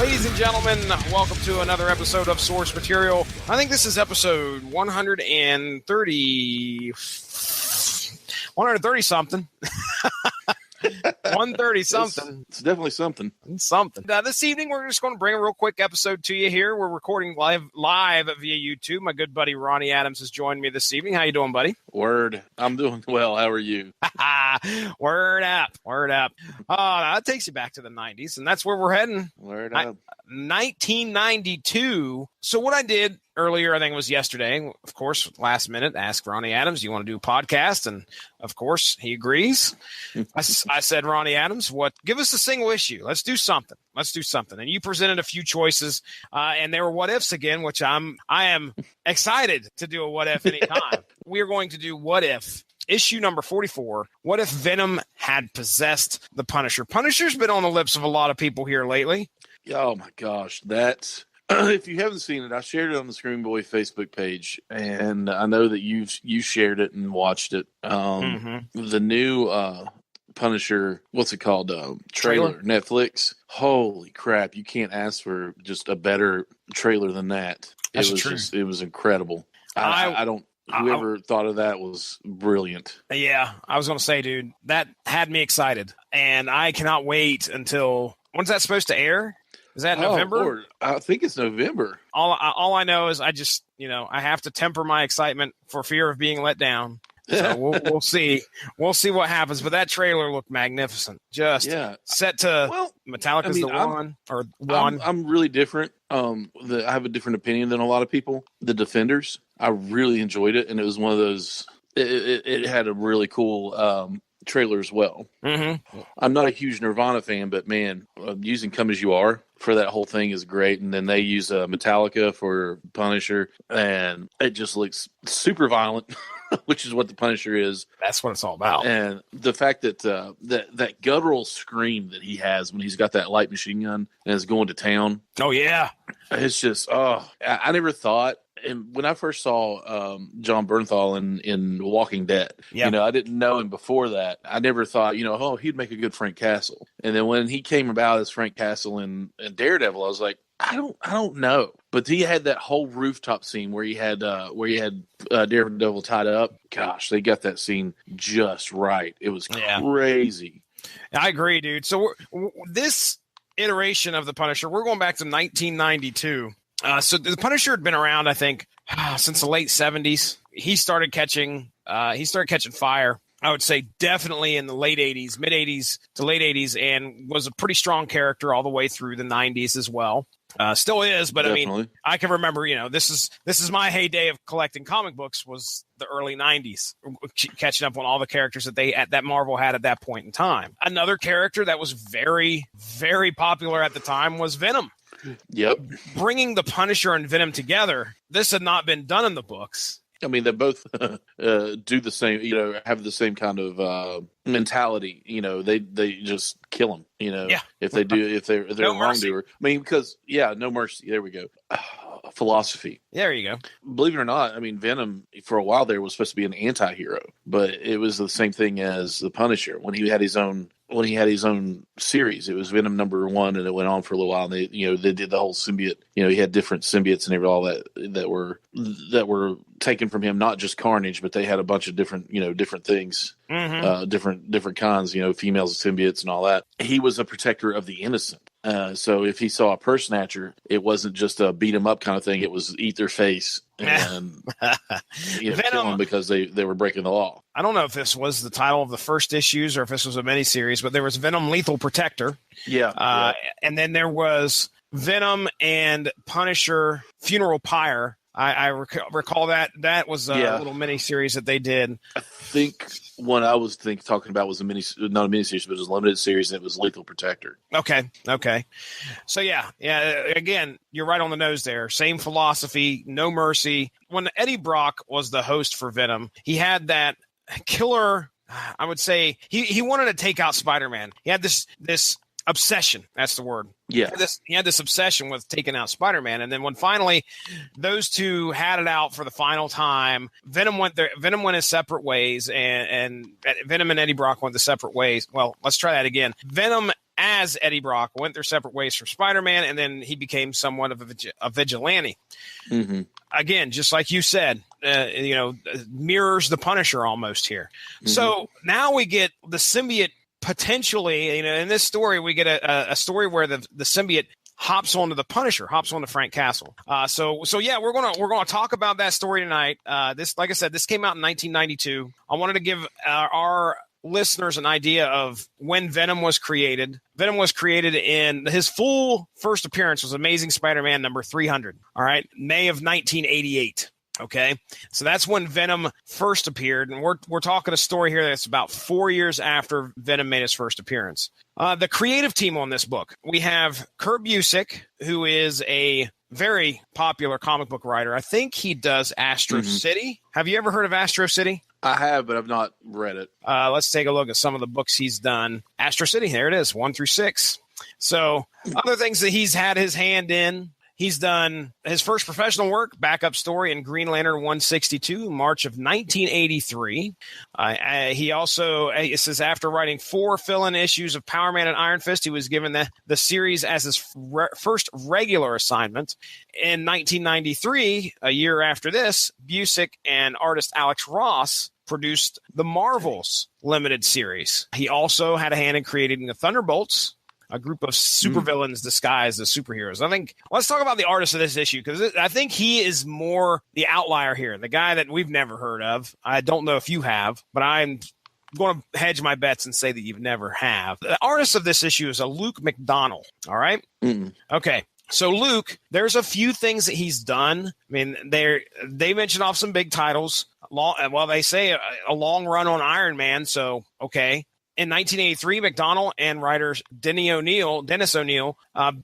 Ladies and gentlemen, welcome to another episode of Source Material. I think this is episode 130 something. 130 something. It's definitely something. This evening, we're just going to bring a real quick episode to you here. We're recording live via YouTube. My good buddy Ronnie Adams has joined me this evening. How you doing, buddy? Word. I'm doing well. How are you? Word up. That takes you back to the 90s, and that's where we're heading. Word up. 1992. So what I did earlier, I think it was yesterday, of course, last minute, asked Ronnie Adams, do you want to do a podcast? And of course, he agrees. I said, Ronnie Adams, give us a single issue. Let's do something. And you presented a few choices, and they were what ifs again, which I am excited to do a what if anytime. We are going to do what if. Issue number 44, what if Venom had possessed the Punisher? Punisher's been on the lips of a lot of people here lately. Oh, my gosh. That's if you haven't seen it, I shared it on the Scream Boy Facebook page, and I know that you shared it and watched it. The new Punisher, what's it called? Trailer, Netflix. Holy crap. You can't ask for just a better trailer than that. It was incredible. Whoever thought of that was brilliant. Yeah, I was going to say, dude, that had me excited. And I cannot wait until... When's that supposed to air? Is that November? Lord. I think it's November. All I know is I just, I have to temper my excitement for fear of being let down. So we'll see. We'll see what happens. But that trailer looked magnificent. Just set to Metallica's one. I'm really different. I have a different opinion than a lot of people. The Defenders, I really enjoyed it, and it was one of those. It had a really cool trailer as well. Mm-hmm. I'm not a huge Nirvana fan, but man, using "Come As You Are" for that whole thing is great. And then they use Metallica for Punisher, and it just looks super violent. Which is what the Punisher is. That's what it's all about. And the fact that that guttural scream that he has when he's got that light machine gun and is going to town. Oh, yeah. It's just, I never thought. And when I first saw John Bernthal in Walking Dead, I didn't know him before that. I never thought, he'd make a good Frank Castle. And then when he came about as Frank Castle in Daredevil, I was like, I don't know. But he had that whole rooftop scene where he had Daredevil tied up. Gosh, they got that scene just right. It was crazy. I agree, dude. So this iteration of the Punisher, we're going back to 1992. So the Punisher had been around, I think, since the late 70s. He started catching fire. I would say definitely in the late 80s, mid 80s to late 80s, and was a pretty strong character all the way through the 90s as well. Still is, but definitely. I mean, I can remember, this is my heyday of collecting comic books was the early 90s, catching up on all the characters that Marvel had at that point in time. Another character that was very, very popular at the time was Venom. Yep. Bringing the Punisher and Venom together, this had not been done in the books. I mean, they both do the same, have the same kind of mentality. They just kill them. If they're no a wrongdoer. I mean, because no mercy. There we go. Philosophy. There you go. Believe it or not, I mean, Venom for a while there was supposed to be an anti-hero, but it was the same thing as the Punisher when he had his own. When he had his own series, it was Venom #1, and it went on for a little while. And they did the whole symbiote. He had different symbiotes and all that were taken from him. Not just Carnage, but they had a bunch of different things, different kinds. Females, symbiotes, and all that. He was a protector of the innocent. So if he saw a purse snatcher, it wasn't just a beat him up kind of thing. It was eat their face and kill them because they were breaking the law. I don't know if this was the title of the first issues or if this was a miniseries, but there was Venom Lethal Protector. And then there was Venom and Punisher Funeral Pyre. I recall that was a little miniseries that they did. I think one I was talking about was not a miniseries, but it was a limited series, and it was Lethal Protector. Okay. So again, you're right on the nose there. Same philosophy, no mercy. When Eddie Brock was the host for Venom, he had that killer. I would say he wanted to take out Spider-Man. He had this obsession. That's the word. Yeah. He had this obsession with taking out Spider-Man. And then when finally those two had it out for the final time, Venom went his separate ways, and Venom and Eddie Brock went the separate ways. Well, let's try that again. Venom as Eddie Brock went their separate ways from Spider-Man, and then he became somewhat of a vigilante. Mm-hmm. Again, just like you said, mirrors the Punisher almost here. Mm-hmm. So now we get the symbiote potentially, in this story, we get a story where the symbiote hops onto the Punisher, hops onto Frank Castle. So yeah, we're gonna talk about that story tonight. This, like I said, this came out in 1992. I wanted to give our listeners an idea of when Venom was created. Venom was created in his full first appearance was Amazing Spider-Man number 300. All right, May of 1988. Okay, so that's when Venom first appeared, and we're talking a story here that's about 4 years after Venom made his first appearance. The creative team on this book, we have Kurt Busiek, who is a very popular comic book writer. I think he does Astro City. Have you ever heard of Astro City? I have, but I've not read it. Let's take a look at some of the books he's done. Astro City, there it is, 1 through 6. So other things that he's had his hand in. He's done his first professional work, backup story in Green Lantern 162, March of 1983. He also, it says, after writing 4 fill-in issues of Power Man and Iron Fist, he was given the series as his first regular assignment. In 1993, a year after this, Busiek and artist Alex Ross produced the Marvels limited series. He also had a hand in creating the Thunderbolts, a group of supervillains disguised as superheroes. I think let's talk about the artist of this issue, because I think he is more the outlier here, the guy that we've never heard of. I don't know if you have, but I'm going to hedge my bets and say that you've never have. The artist of this issue is a Luke McDonnell. All right. Okay. So Luke, there's a few things that he's done. I mean, they mention off some big titles. They say a long run on Iron Man. So, okay. In 1983, McDonnell and writer Dennis O'Neil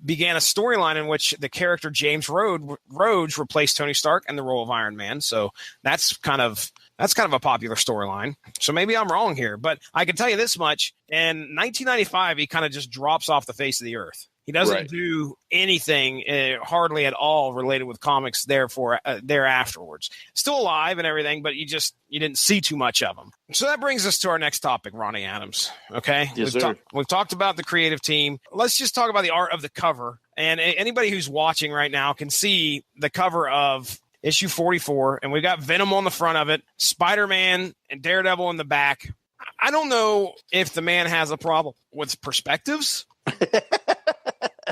began a storyline in which the character James Rhodes replaced Tony Stark in the role of Iron Man. So that's kind of a popular storyline. So maybe I'm wrong here, but I can tell you this much. In 1995, he kind of just drops off the face of the earth. He doesn't do anything hardly at all related with comics there afterwards. Still alive and everything, but you didn't see too much of him. So that brings us to our next topic, Ronnie Adams. Okay? Yes, sir. We've talked about the creative team. Let's just talk about the art of the cover. And anybody who's watching right now can see the cover of issue 44, and we've got Venom on the front of it, Spider-Man and Daredevil in the back. I don't know if the man has a problem with perspectives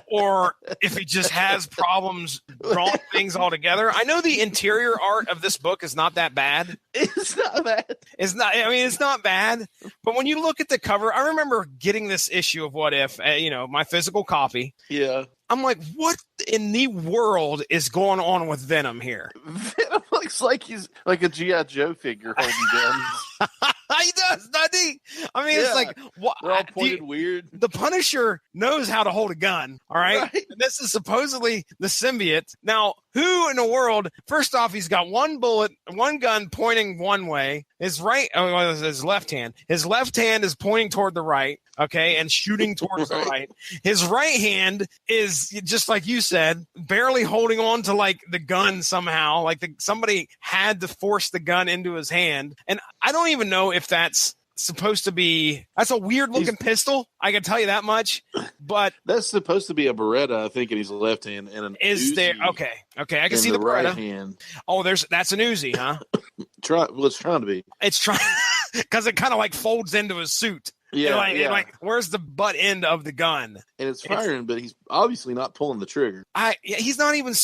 or if he just has problems drawing things all together. I know the interior art of this book is not that bad. It's not bad. It's not bad. But when you look at the cover, I remember getting this issue of What If, my physical copy. Yeah. I'm like, what in the world is going on with Venom here? Venom looks like he's like a G.I. Joe figure holding guns. He does, doesn't he? I mean, it's like, what? They're all pointed weird. The Punisher knows how to hold a gun, all right? And this is supposedly the symbiote. Now, who in the world? First off, he's got one gun pointing one way. His left hand. His left hand is pointing toward the right, okay, and shooting towards the right. His right hand is, just like you said, barely holding on to like the gun somehow. Like somebody had to force the gun into his hand. And I don't even know if that's supposed to be. That's a weird looking pistol. I can tell you that much. But that's supposed to be a Beretta, I think, in his left hand, and an is Uzi there? Okay, I can see the Beretta. Right hand. Oh, that's an Uzi, huh? It's trying to be. It's trying because it kind of like folds into his suit. Yeah, like where's the butt end of the gun? And it's firing, but he's obviously not pulling the trigger. He's not even.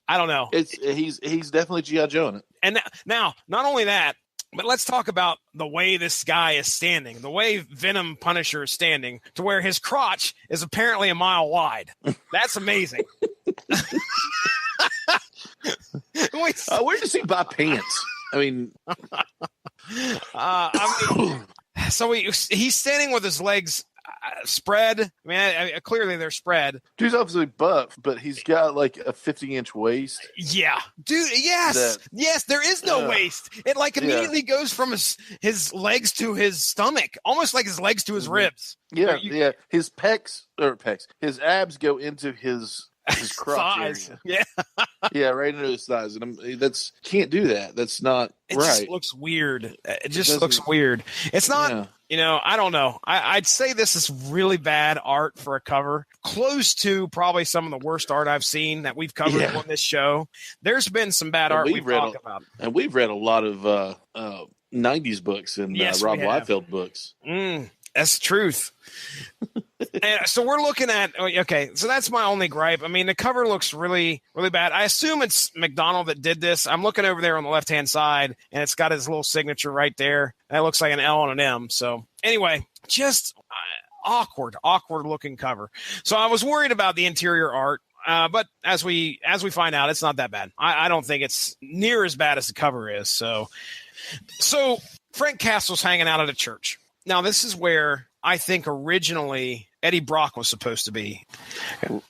I don't know. He's definitely G.I. Joe in it. And now, not only that, but let's talk about the way this guy is standing, the way Venom Punisher is standing, to where his crotch is apparently a mile wide. That's amazing. Where does he buy pants? I mean, so he's standing with his legs spread. I mean, clearly they're spread. Dude's obviously buff, but he's got like a 50-inch waist. Yeah, dude. Yes. There is no waist. It like immediately goes from his legs to his stomach, almost like his legs to his ribs. Yeah. His his abs go into his crotch area. Yeah, right into his thighs, and can't do that. That's not right. It just looks weird. It just looks weird. It's not. I don't know. I'd say this is really bad art for a cover. Close to probably some of the worst art I've seen that we've covered on this show. There's been some bad art we've talked about. And we've read a lot of 90s books and Rob Liefeld books. That's the truth. And so we're looking at, okay, so that's my only gripe. I mean, the cover looks really, really bad. I assume it's McDonald that did this. I'm looking over there on the left-hand side, and it's got his little signature right there. That looks like an L and an M. So anyway, just awkward looking cover. So I was worried about the interior art. But as we find out, it's not that bad. I don't think it's near as bad as the cover is. So Frank Castle's hanging out at a church. Now, this is where I think originally Eddie Brock was supposed to be.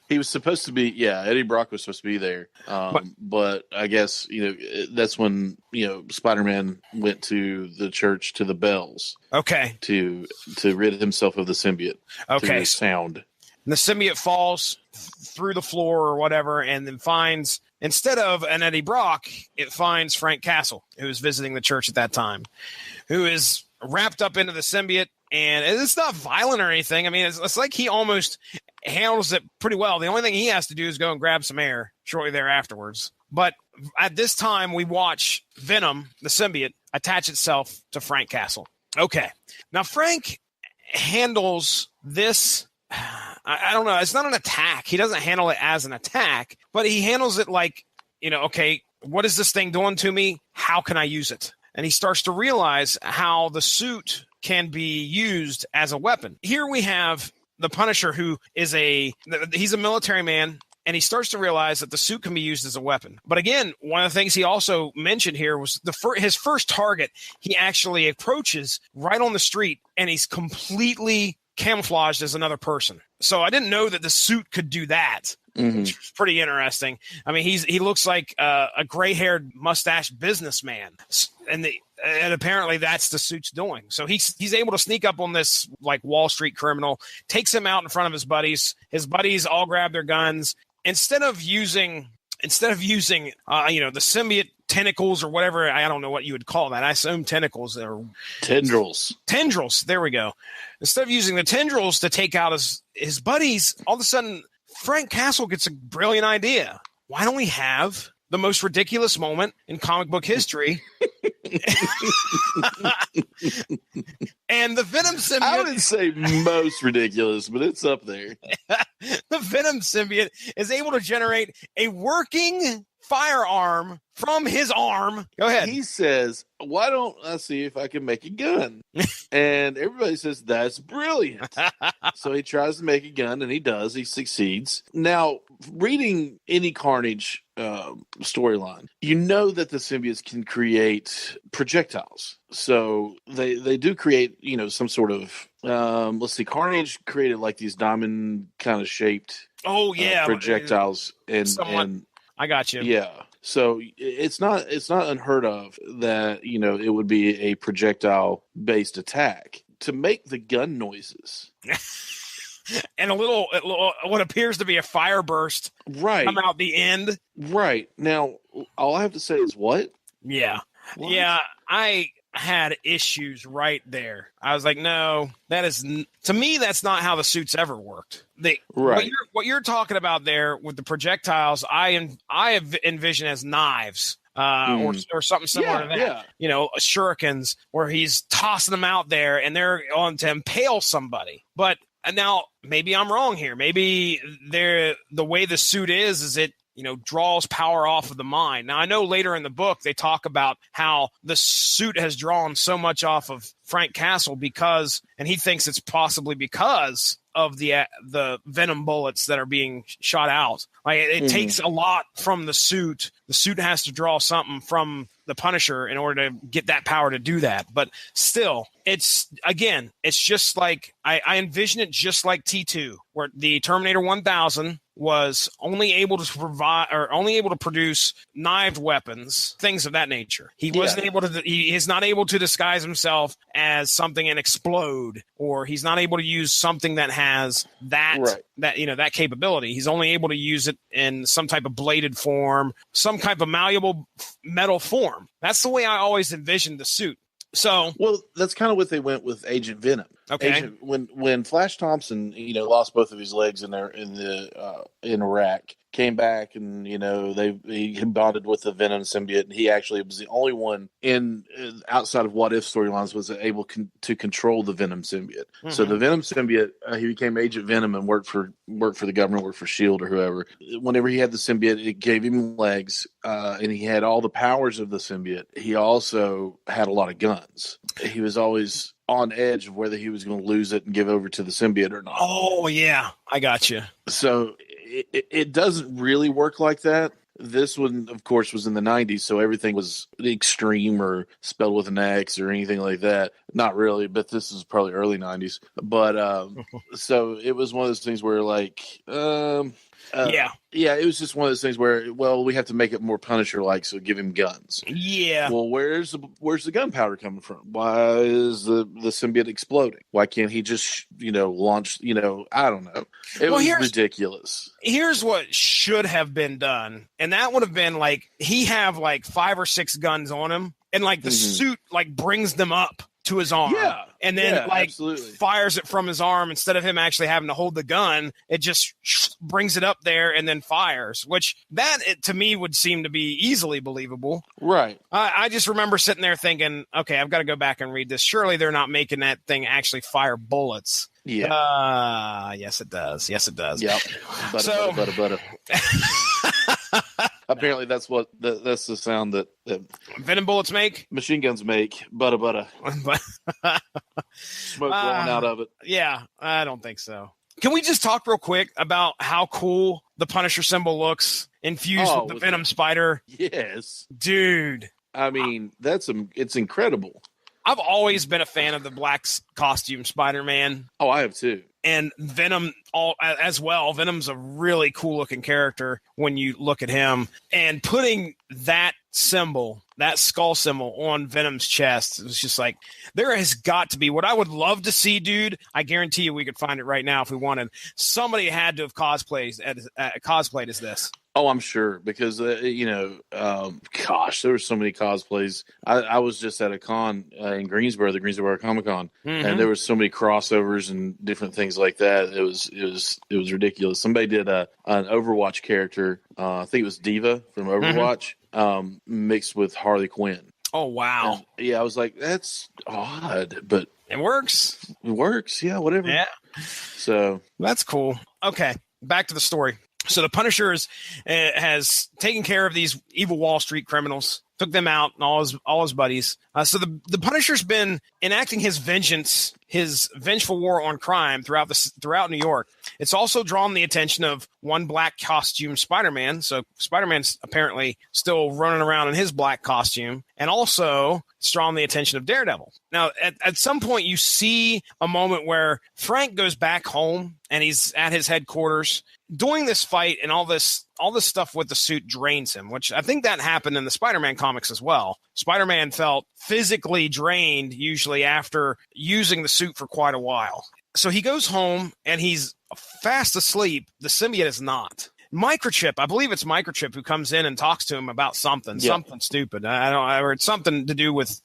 He was supposed to be, Eddie Brock was supposed to be there. But I guess, that's when, Spider-Man went to the church, to the bells. Okay. To rid himself of the symbiote. Okay. The sound. And the symbiote falls through the floor or whatever, and then finds, instead of an Eddie Brock, it finds Frank Castle, who is visiting the church at that time, who is wrapped up into the symbiote. And it's not violent or anything. I mean, it's like he almost handles it pretty well. The only thing he has to do is go and grab some air shortly there afterwards. But at this time, we watch Venom, the symbiote, attach itself to Frank Castle. Okay. Now, Frank handles this. I don't know. It's not an attack. He doesn't handle it as an attack, but he handles it like, okay, what is this thing doing to me? How can I use it? And he starts to realize how the suit can be used as a weapon. Here we have the Punisher, who is he's a military man, and he starts to realize that the suit can be used as a weapon. But again, one of the things he also mentioned here was his first target. He actually approaches right on the street, and he's completely camouflaged as another person. So I didn't know that the suit could do that. Mm-hmm. Which is pretty interesting. I mean, he looks like a gray-haired, mustached businessman, and apparently that's the suit's doing. So he's able to sneak up on this like Wall Street criminal, takes him out in front of his buddies. His buddies all grab their guns. Instead of using the symbiote tentacles or whatever, I don't know what you would call that. I assume tentacles or tendrils. Tendrils. There we go. Instead of using the tendrils to take out his buddies, all of a sudden Frank Castle gets a brilliant idea. Why don't we have the most ridiculous moment in comic book history? And the Venom symbiote. I wouldn't say most ridiculous, but it's up there. The Venom symbiote is able to generate a working firearm from his arm. Go ahead. He says, why don't I see if I can make a gun? And everybody says, that's brilliant. So he tries to make a gun, and he does. He succeeds. Now, reading any Carnage storyline, you know that the symbiotes can create projectiles. So they do create, some sort of, let's see, Carnage created like these diamond kind of shaped projectiles. And I got you. Yeah. So it's not unheard of that, it would be a projectile based attack to make the gun noises. And a little, what appears to be a fire burst come out the end. Right. Now, all I have to say is what? Yeah. What? Yeah. I had issues right there. I was like, no, to me, that's not how the suits ever worked. What you're talking about there with the projectiles, I have envisioned as knives. Or something similar to that. Yeah. Shurikens, where he's tossing them out there and they're on to impale somebody. But now maybe I'm wrong here. Maybe the way the suit is it draws power off of the mind. Now, I know later in the book, they talk about how the suit has drawn so much off of Frank Castle and he thinks it's possibly because of the venom bullets that are being shot out. Like it takes a lot from the suit. The suit has to draw something from the Punisher in order to get that power to do that. But still, it's just like I envision it just like T2, where the Terminator 1000 was only able to produce knifed weapons, things of that nature. He wasn't able to. He is not able to disguise himself as something and explode, or he's not able to use something that has that capability. He's only able to use it in some type of bladed form, some type of malleable metal form. That's the way I always envisioned the suit. So, well, that's kind of what they went with Agent Venom. okay. When Flash Thompson, lost both of his legs in Iraq, came back and he bonded with the Venom symbiote, and he actually was the only one outside of What If storylines was able to control the Venom symbiote. Mm-hmm. So the Venom symbiote, he became Agent Venom and worked for the government, worked for Shield or whoever. Whenever he had the symbiote, it gave him legs, and he had all the powers of the symbiote. He also had a lot of guns. He was always on edge of whether he was going to lose it and give over to the symbiote or not. Oh, yeah. I got you. So it doesn't really work like that. This one, of course, was in the 90s, so everything was extreme or spelled with an X or anything like that. Not really, but this is probably early 90s. But so it was one of those things where, it was just one of those things where, we have to make it more Punisher-like, so give him guns. Yeah. Well, where's the gunpowder coming from? Why is the symbiote exploding? Why can't he just, launch, I don't know. It was ridiculous. Here's what should have been done. And that would have been he have 5 or 6 guns on him, and the suit brings them up to his arm. Yeah. And then absolutely. fires it from his arm instead of him actually having to hold the gun. It just brings it up there and then fires, which to me would seem to be easily believable. Right. I just remember sitting there thinking, okay, I've got to go back and read this. Surely they're not making that thing actually fire bullets. Yeah. Yes, it does. Yes, it does. Yep. Butter. Apparently, that's the sound that Venom bullets make. Machine guns make. Butter. Smoke blowing out of it. Yeah, I don't think so. Can we just talk real quick about how cool the Punisher symbol looks infused with the Venom spider? Yes, dude. I mean, it's incredible. I've always been a fan of the black costume Spider-Man. Oh, I have too. And Venom as well. Venom's a really cool looking character when you look at him. And putting that symbol, that skull symbol on Venom's chest, it was just there has got to be what I would love to see, dude. I guarantee you we could find it right now if we wanted. Somebody had to have cosplayed as this. Oh, I'm sure, because, gosh, there were so many cosplays. I was just at a con in Greensboro, the Greensboro Comic-Con, and there was so many crossovers and different things like that. It was ridiculous. Somebody did an Overwatch character, I think it was Diva from Overwatch, mixed with Harley Quinn. Oh, wow. And, I was like, that's odd, but it works. It works, yeah, whatever. Yeah. So that's cool. Okay, back to the story. So the Punisher has taken care of these evil Wall Street criminals, took them out, and all his buddies. So the Punisher's been enacting his vengeance, his vengeful war on crime throughout New York. It's also drawn the attention of one black costume Spider-Man. So Spider-Man's apparently still running around in his black costume, and also it's drawn the attention of Daredevil. Now, at some point, you see a moment where Frank goes back home and he's at his headquarters. Doing this fight and all this stuff with the suit drains him, which I think that happened in the Spider-Man comics as well. Spider-Man felt physically drained usually after using the suit for quite a while. So he goes home and he's fast asleep. The symbiote is not. Microchip, I believe it's Microchip who comes in and talks to him about something stupid. I heard something to do with,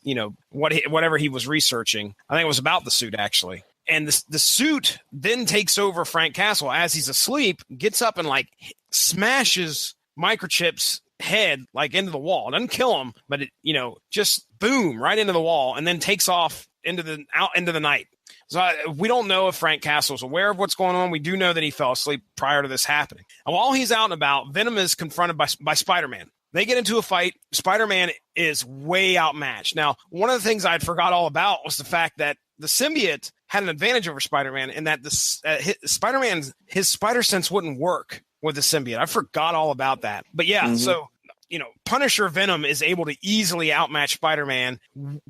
whatever he was researching. I think it was about the suit actually. And the suit then takes over Frank Castle as he's asleep, gets up and smashes Microchip's head into the wall. It doesn't kill him, but it, just boom, right into the wall, and then takes off out into the night. So we don't know if Frank Castle is aware of what's going on. We do know that he fell asleep prior to this happening. And while he's out and about, Venom is confronted by Spider-Man. They get into a fight. Spider-Man is way outmatched. Now, one of the things I'd forgot all about was the fact that the symbiote had an advantage over Spider-Man in that Spider-Man's his spider sense wouldn't work with the symbiote. I forgot all about that. But yeah, so Punisher Venom is able to easily outmatch Spider-Man,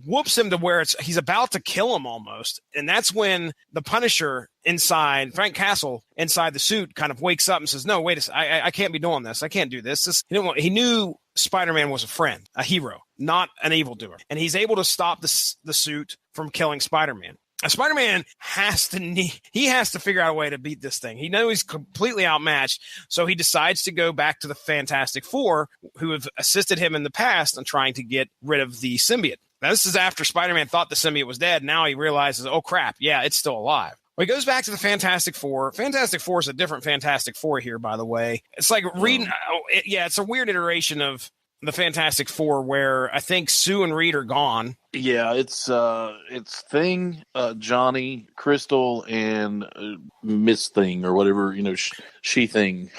whoops him to where he's about to kill him almost. And that's when the Punisher inside, Frank Castle inside the suit, kind of wakes up and says, no, wait a second, I can't be doing this. I can't do this. He knew Spider-Man was a friend, a hero, not an evildoer. And he's able to stop the suit from killing Spider-Man. Spider-Man has to figure out a way to beat this thing. He knows he's completely outmatched, so he decides to go back to the Fantastic Four, who have assisted him in the past on trying to get rid of the symbiote. Now, this is after Spider-Man thought the symbiote was dead. Now he realizes, oh, crap, yeah, it's still alive. Well, he goes back to the Fantastic Four. Fantastic Four is a different Fantastic Four here, by the way. It's like reading, it's a weird iteration of the Fantastic Four where I think Sue and Reed are gone. Yeah, it's Thing, Johnny, Crystal, and Miss Thing or whatever, she Thing.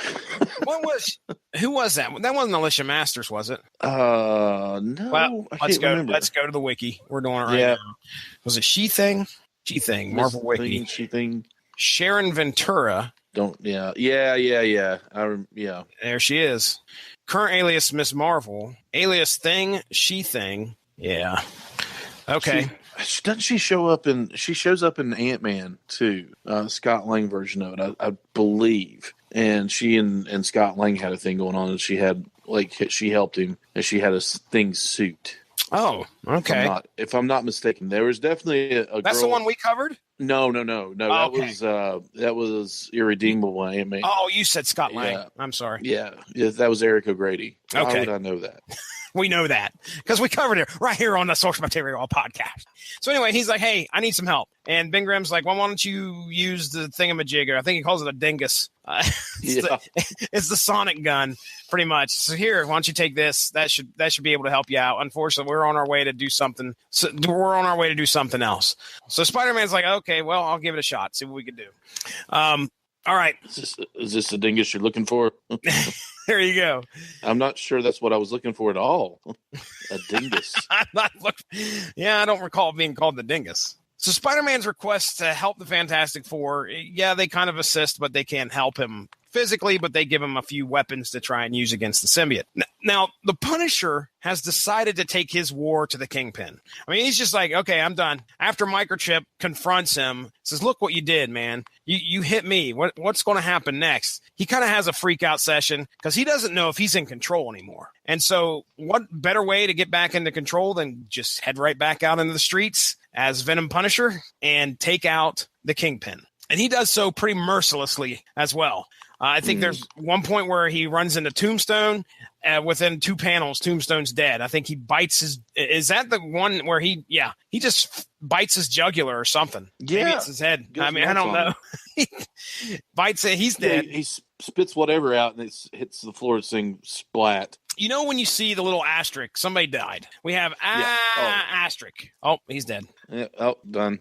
Who was that? That wasn't Alicia Masters, was it? No. Well, let's go to the wiki. We're doing it right now. Was it She Thing? She Thing, Marvel Wiki. She Thing. Sharon Ventura. Yeah. There she is. Current alias Miss Marvel. Alias Thing, She Thing. Yeah. Okay. Doesn't she show up she shows up in Ant-Man too, Scott Lang version of it, I believe. And she and Scott Lang had a thing going on, and she had she helped him, and she had a Thing suit. Oh, okay. If I'm not mistaken, there was definitely a That's girl. the one we covered? No. Oh, okay. That was Irredeemable Ant-Man. Oh, you said Scott Lang. Yeah. I'm sorry. Yeah, that was Eric O'Grady. Okay. How would I know that? We know that because we covered it right here on the Social Material podcast. So anyway, he's like, hey, I need some help. And Ben Grimm's like, well, why don't you use the thingamajigger? I think he calls it a dingus. It's the sonic gun, pretty much. So here, why don't you take this? That should be able to help you out. Unfortunately, we're on our way to do something. So we're on our way to do something else. So Spider-Man's like, okay, well, I'll give it a shot. See what we can do. All right. Is this the dingus you're looking for? There you go. I'm not sure that's what I was looking for at all. A dingus. I don't recall being called the dingus. So Spider-Man's request to help the Fantastic Four, yeah, they kind of assist, but they can't help him physically, but they give him a few weapons to try and use against the symbiote. Now, the Punisher has decided to take his war to the Kingpin. I mean, he's just like, okay, I'm done. After Microchip confronts him, says, look what you did, man. You hit me. What's going to happen next? He kind of has a freak out session because he doesn't know if he's in control anymore. And so what better way to get back into control than just head right back out into the streets as Venom Punisher and take out the Kingpin. And he does so pretty mercilessly as well. I think there's one point where he runs into Tombstone. Within 2 panels, Tombstone's dead. I think he bites his. Is that the one where he just bites his jugular or something? Yeah, maybe it's his head. I mean, I don't know. He bites it. He's dead. He spits whatever out and it hits the floor, saying splat. You know when you see the little asterisk, somebody died. We have asterisk. Oh, he's dead. Yeah. Oh, done.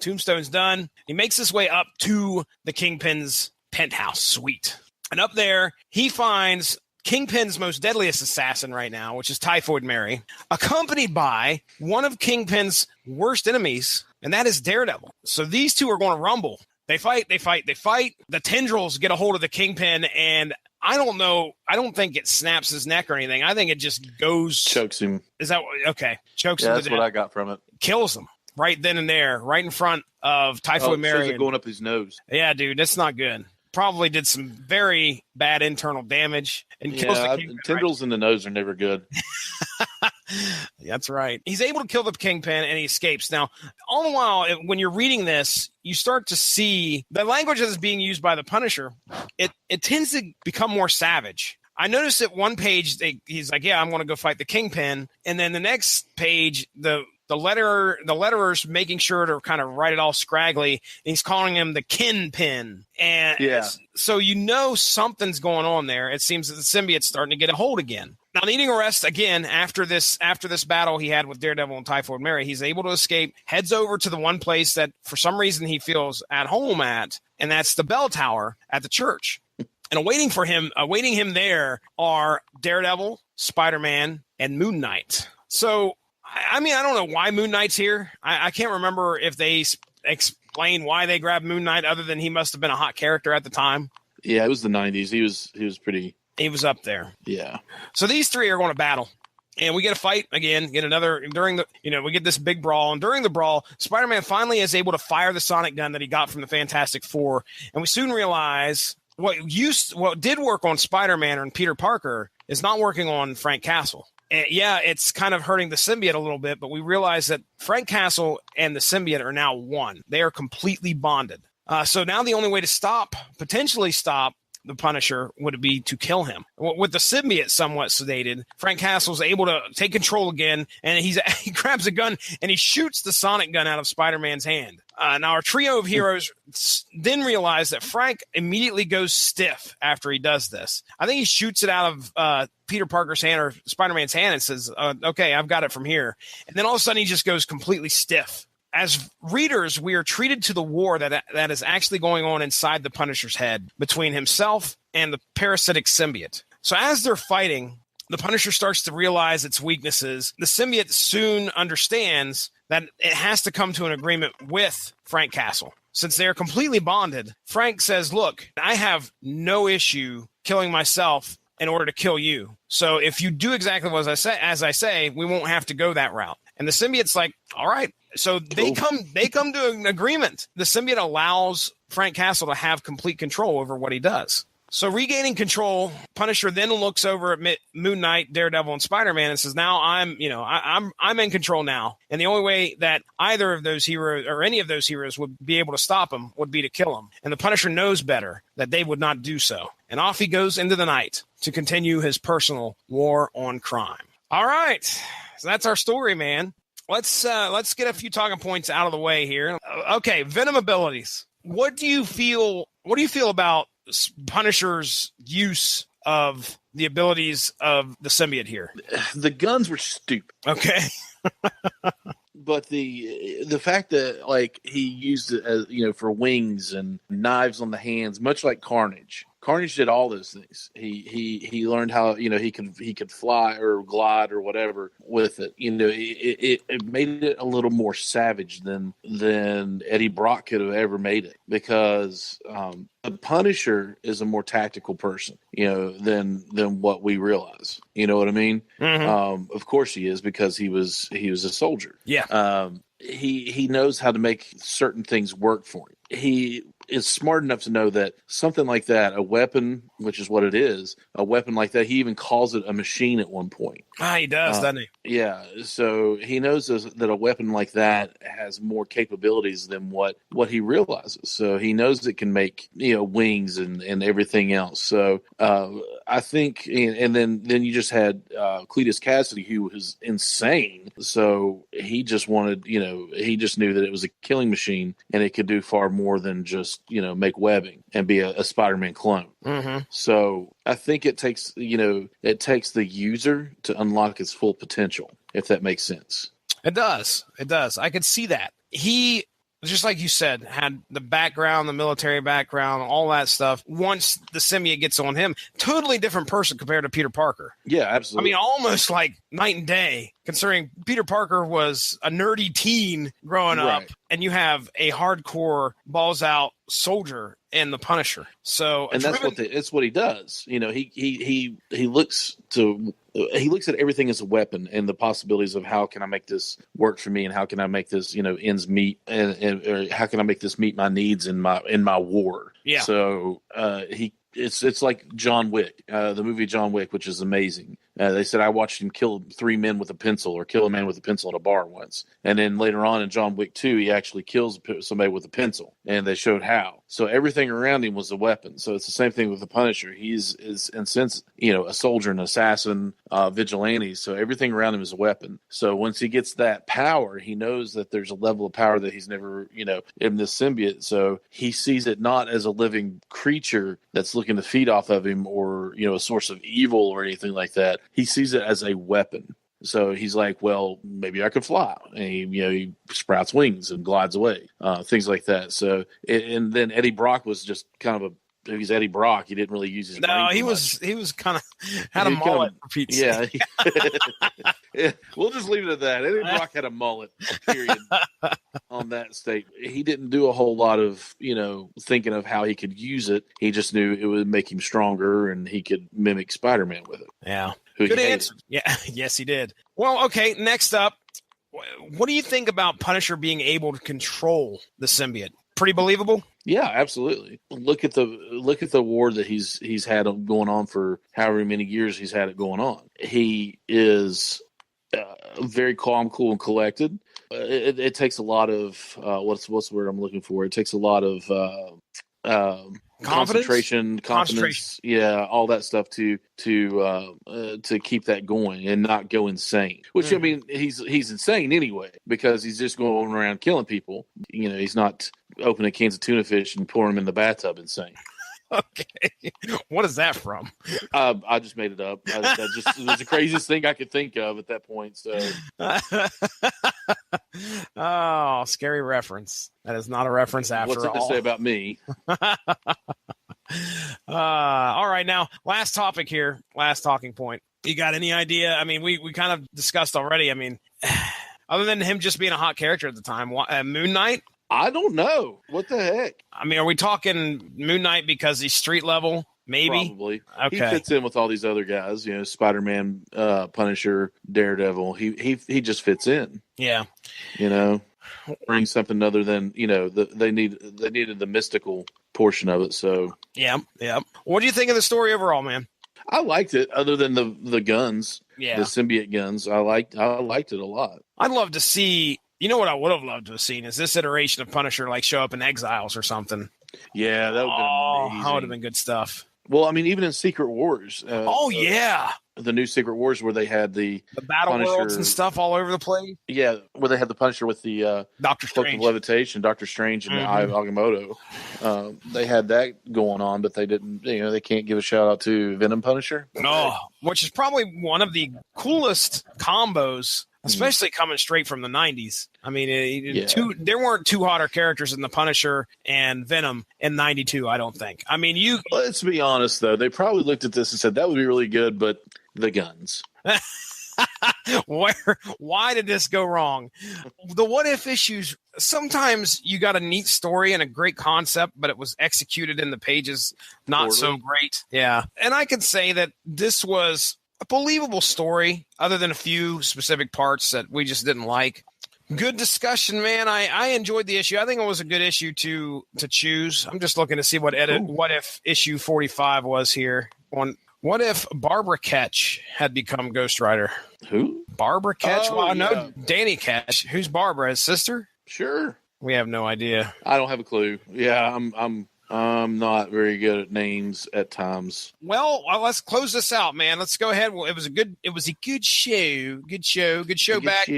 Tombstone's done. He makes his way up to the Kingpin's penthouse suite. And up there, he finds Kingpin's most deadliest assassin right now, which is Typhoid Mary, accompanied by one of Kingpin's worst enemies, and that is Daredevil. So these two are going to rumble. They fight. The tendrils get a hold of the Kingpin, and I don't know. I don't think it snaps his neck or anything. I think it just goes. Chokes him. Is that okay? Chokes him. Yeah, that's what I got from it. Kills him right then and there, right in front of Typhoid Mary. It going up his nose. Yeah, dude, that's not good. Probably did some very bad internal damage and kills the Kingpin. Tendrils in the nose are never good. That's right. He's able to kill the Kingpin and he escapes. Now, all the while, when you're reading this, you start to see the language that is being used by the Punisher. It tends to become more savage. I noticed at one page, he's like, yeah, I'm going to go fight the Kingpin. And then the next page, the letterer's making sure to kind of write it all scraggly. And he's calling him the Kinpin. And so something's going on there. It seems that the symbiote's starting to get a hold again. Now, needing a rest again after this battle he had with Daredevil and Typhoid Mary, he's able to escape, heads over to the one place that for some reason he feels at home at, and that's the bell tower at the church. And awaiting him there are Daredevil, Spider-Man, and Moon Knight. So, I mean, I don't know why Moon Knight's here. I can't remember if they explain why they grabbed Moon Knight other than he must have been a hot character at the time. Yeah, it was the 90s. He was pretty... He was up there. Yeah. So these three are going to battle. And we get a fight again, we get this big brawl. And during the brawl, Spider-Man finally is able to fire the sonic gun that he got from the Fantastic Four. And we soon realize what did work on Spider-Man and Peter Parker is not working on Frank Castle. And yeah, it's kind of hurting the symbiote a little bit, but we realize that Frank Castle and the symbiote are now one. They are completely bonded. So now the only way to potentially stop the Punisher would be to kill him. With the symbiote somewhat sedated, Frank Castle's able to take control again, and he grabs a gun and he shoots the sonic gun out of Spider-Man's hand. Now, our trio of heroes then realize that Frank immediately goes stiff after he does this. I think he shoots it out of Peter Parker's hand or Spider-Man's hand and says, okay, I've got it from here. And then all of a sudden he just goes completely stiff. As readers, we are treated to the war that is actually going on inside the Punisher's head between himself and the parasitic symbiote. So as they're fighting, the Punisher starts to realize its weaknesses. The symbiote soon understands that it has to come to an agreement with Frank Castle. Since they're completely bonded, Frank says, look, I have no issue killing myself in order to kill you. So if you do exactly what as I say, we won't have to go that route. And the symbiote's like, all right. So they come to an agreement. The symbiote allows Frank Castle to have complete control over what he does. So regaining control, Punisher then looks over at Moon Knight, Daredevil, and Spider-Man and says, now I'm in control now. And the only way that either of those heroes or any of those heroes would be able to stop him would be to kill him. And the Punisher knows better that they would not do so. And off he goes into the night to continue his personal war on crime. All right. So that's our story, man. Let's get a few talking points out of the way here. Okay, Venom abilities. What do you feel about Punisher's use of the abilities of the symbiote here? The guns were stupid. Okay. But the fact that like he used it as for wings and knives on the hands, much like Carnage. Carnage did all those things. He learned how he could fly or glide or whatever with it. It made it a little more savage than Eddie Brock could have ever made it, because the Punisher is a more tactical person, than what we realize. You know what I mean? Mm-hmm. Of course he is, because he was a soldier. Yeah. He knows how to make certain things work for him. He is smart enough to know that something like that, a weapon, which is what it is, a weapon like that, he even calls it a machine at one point. He does, doesn't he? Yeah, so he knows that a weapon like that has more capabilities than what he realizes. So he knows it can make wings and everything else. So I think, and then you just had Cletus Cassidy, who was insane. So he just wanted, he just knew that it was a killing machine and it could do far more than just make webbing and be a Spider-Man clone. Mm-hmm. So I think it takes the user to unlock its full potential, if that makes sense. It does. I could see that. He, just like you said, had the background, the military background, all that stuff. Once the symbiote gets on him, totally different person compared to Peter Parker. Yeah, absolutely. I mean, almost like night and day, considering Peter Parker was a nerdy teen growing up, and you have a hardcore balls out soldier in the Punisher. So, and that's what he does. He looks at everything as a weapon and the possibilities of how can I make this work for me, and how can I make this ends meet, and or how can I make this meet my needs in my war. Yeah. So it's like John Wick, the movie John Wick, which is amazing. They said I watched him kill 3 men with a pencil, or kill a man with a pencil in a bar once. And then later on in John Wick 2, he actually kills somebody with a pencil, and they showed how. So everything around him was a weapon. So it's the same thing with the Punisher. He's in sense, a soldier, an assassin, vigilante. So everything around him is a weapon. So once he gets that power, he knows that there's a level of power that he's never, in this symbiote. So he sees it not as a living creature that's looking to feed off of him, or, a source of evil or anything like that. He sees it as a weapon. So he's like, well, maybe I could fly. And he sprouts wings and glides away, things like that. So, and then Eddie Brock was just kind of he's Eddie Brock. He didn't really use his brain. No, he was kind of had a mullet, for Pete's sake. Yeah. We'll just leave it at that. Eddie Brock had a mullet, period, on that statement. He didn't do a whole lot of, thinking of how he could use it. He just knew it would make him stronger and he could mimic Spider-Man with it. Yeah. Good answer. Yeah. Yes, he did. Well, okay. Next up, what do you think about Punisher being able to control the symbiote? Pretty believable? Yeah, absolutely. Look at the war that he's had going on for however many years he's had it going on. He is very calm, cool, and collected. It takes a lot of what's the word I'm looking for? It takes a lot of concentration, confidence, yeah, all that stuff to keep that going and not go insane. Which I mean, he's insane anyway because he's just going around killing people. You know, he's not opening cans of tuna fish and pouring them in the bathtub insane. Okay, what is that from? I just made it up. It was the craziest thing I could think of at that point. So, oh, scary reference. That is not a reference after all. What's it to say about me? All right, now last topic here, last talking point. You got any idea? I mean, we kind of discussed already. I mean, other than him just being a hot character at the time, Moon Knight. I don't know. What the heck? I mean, are we talking Moon Knight because he's street level? Maybe. Probably. Okay. He fits in with all these other guys. You know, Spider-Man, Punisher, Daredevil. He just fits in. Yeah. You know, bring something other than they needed the mystical portion of it. So yeah. What do you think of the story overall, man? I liked it. Other than the guns, the symbiote guns, I liked it a lot. I'd love to see. You know what I would have loved to have seen is this iteration of Punisher like show up in Exiles or something. Yeah, that would have been amazing. That would have been good stuff. Well, I mean, even in Secret Wars. The new Secret Wars where they had the battle Punisher, worlds and stuff all over the place. Yeah, where they had the Punisher with the Doctor Strange, Cloak of Levitation, Doctor Strange, and the Eye of Agamotto. They had that going on, but they didn't. You know, they can't give a shout out to Venom Punisher. No, which is probably one of the coolest combos. Especially coming straight from the 90s. I mean, there weren't two hotter characters in the Punisher and Venom in 92, I don't think. I mean, let's be honest, though. They probably looked at this and said, that would be really good, but the guns. Why did this go wrong? The what if issues, sometimes you got a neat story and a great concept, but it was executed in the pages not so great. Yeah. And I could say that this was a believable story, other than a few specific parts that we just didn't like. Good discussion, man. I enjoyed the issue. I think it was a good issue to choose. I'm just looking to see what if issue 45 was here. What if Barbara Ketch had become Ghost Rider? Who? Barbara Ketch? Well, I know Danny Ketch. Who's Barbara? His sister? Sure. We have no idea. I don't have a clue. Yeah, I'm not very good at names at times. Well, let's close this out, man. Let's go ahead. Well, it was a good show. Good show back.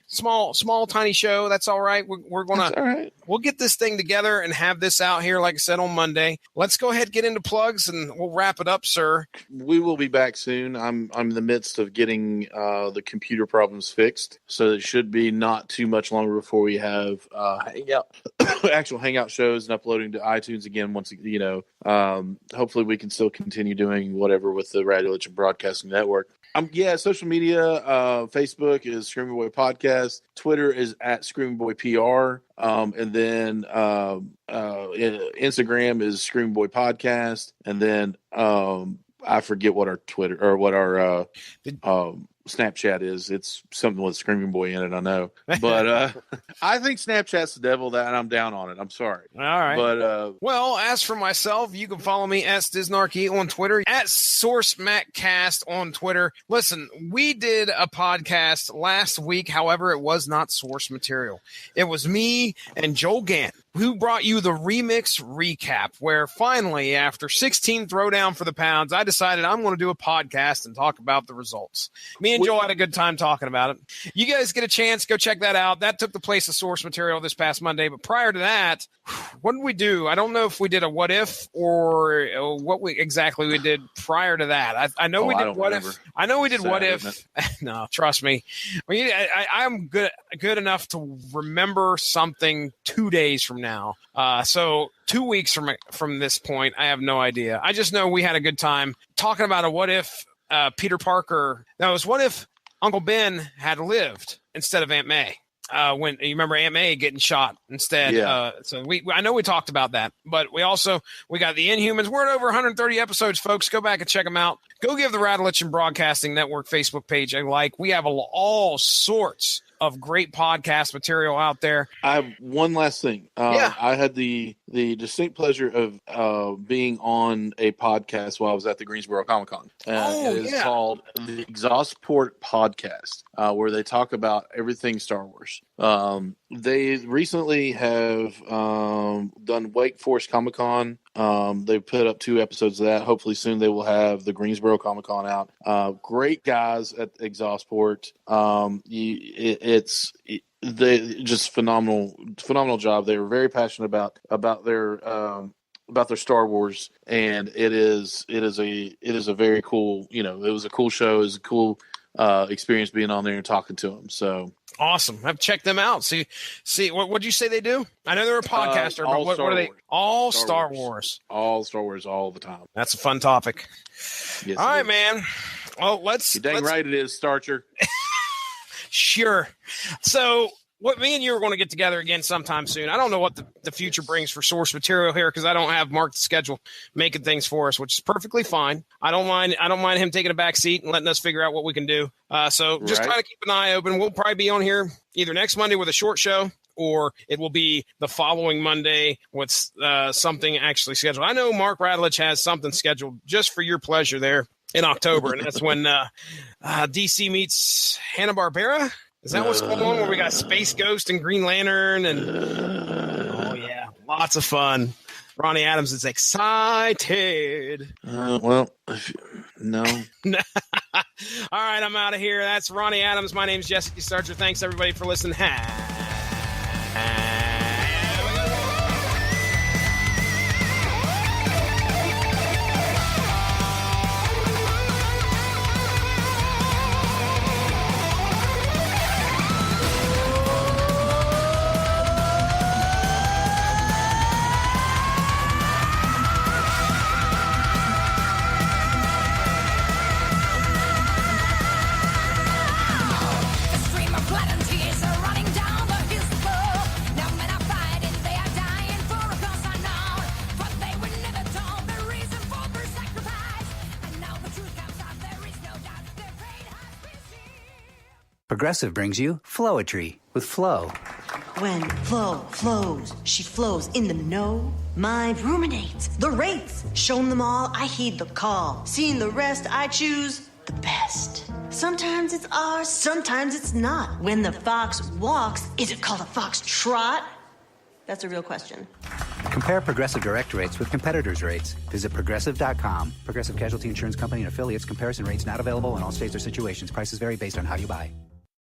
Small, tiny show. That's all right. That's all right. We'll get this thing together and have this out here, like I said, on Monday. Let's go ahead and get into plugs, and we'll wrap it up, sir. We will be back soon. I'm in the midst of getting the computer problems fixed, so it should be not too much longer before we have actual hangout shows and uploading to iTunes again. Once hopefully we can still continue doing whatever with the Radio Legend Broadcasting Network. Social media. Facebook is Screaming Boy Podcast. Twitter is at Screaming Boy PR. And then Instagram is Screaming Boy Podcast. And then I forget what our Twitter or what our Snapchat is. It's something with Screaming Boy in it, I know. But I think Snapchat's the devil, and I'm down on it. I'm sorry. All right. But well, as for myself, you can follow me at Stiznarchy on Twitter, at SourceMacCast on Twitter. Listen, we did a podcast last week. However, it was not source material. It was me and Joel Gann who brought you the remix recap, where finally, after 16 throwdown for the pounds, I decided I'm going to do a podcast and talk about the results. Me and Joel had a good time talking about it. You guys get a chance, go check that out. That took the place of source material this past Monday. But prior to that, what did we do? I don't know if we did a what if or what exactly we did prior to that. I know we did what if. I know we did what if. No, trust me. I'm good enough to remember something 2 days from now. So 2 weeks from this point, I have no idea. I just know we had a good time talking about a what if Peter Parker. That was what if Uncle Ben had lived instead of Aunt May. When you remember Aunt May getting shot instead. Yeah. So I know we talked about that, but we got the Inhumans. We're at over 130 episodes, folks. Go back and check them out. Go give the Radulich Broadcasting Network Facebook page a like. We have all sorts of great podcast material out there. I have one last thing. I had the distinct pleasure of being on a podcast while I was at the Greensboro Comic Con. It is called the Exhaustport Podcast, where they talk about everything Star Wars. They recently have done Wake Forest Comic Con. They've put up 2 episodes of that. Hopefully soon they will have the Greensboro Comic Con out. Great guys at Exhaustport. They just phenomenal job. They were very passionate about their Star Wars, and it is a very cool, it was a cool show. It was a cool experience being on there and talking to them. So awesome. I've checked them out. See what would you say they do? I know they're a podcaster, but what are they? All Star Wars. All Star Wars all the time. That's a fun topic. Yes, all right, man. Well, You're dang right it is, Starcher. Sure. So what me and you are going to get together again sometime soon. I don't know what the future brings for source material here because I don't have Mark the schedule making things for us, which is perfectly fine. I don't mind him taking a back seat and letting us figure out what we can do. So just try to keep an eye open. We'll probably be on here either next Monday with a short show, or it will be the following Monday with something actually scheduled. I know Mark Radlich has something scheduled just for your pleasure there in October, and that's when DC meets Hanna-Barbera. Is that what's going on? Where we got Space Ghost and Green Lantern and oh yeah, lots of fun. Ronnie Adams is excited. No. All right, I'm out of here. That's Ronnie Adams. My name's Jesse Starcher. Thanks everybody for listening. Progressive brings you Flowetry with Flo. When Flo flows, she flows in the know. Mind ruminates the rates. Shown them all, I heed the call. Seeing the rest, I choose the best. Sometimes it's ours, sometimes it's not. When the fox walks, is it called a fox trot? That's a real question. Compare Progressive direct rates with competitors' rates. Visit Progressive.com. Progressive Casualty Insurance Company and affiliates. Comparison rates not available in all states or situations. Prices vary based on how you buy.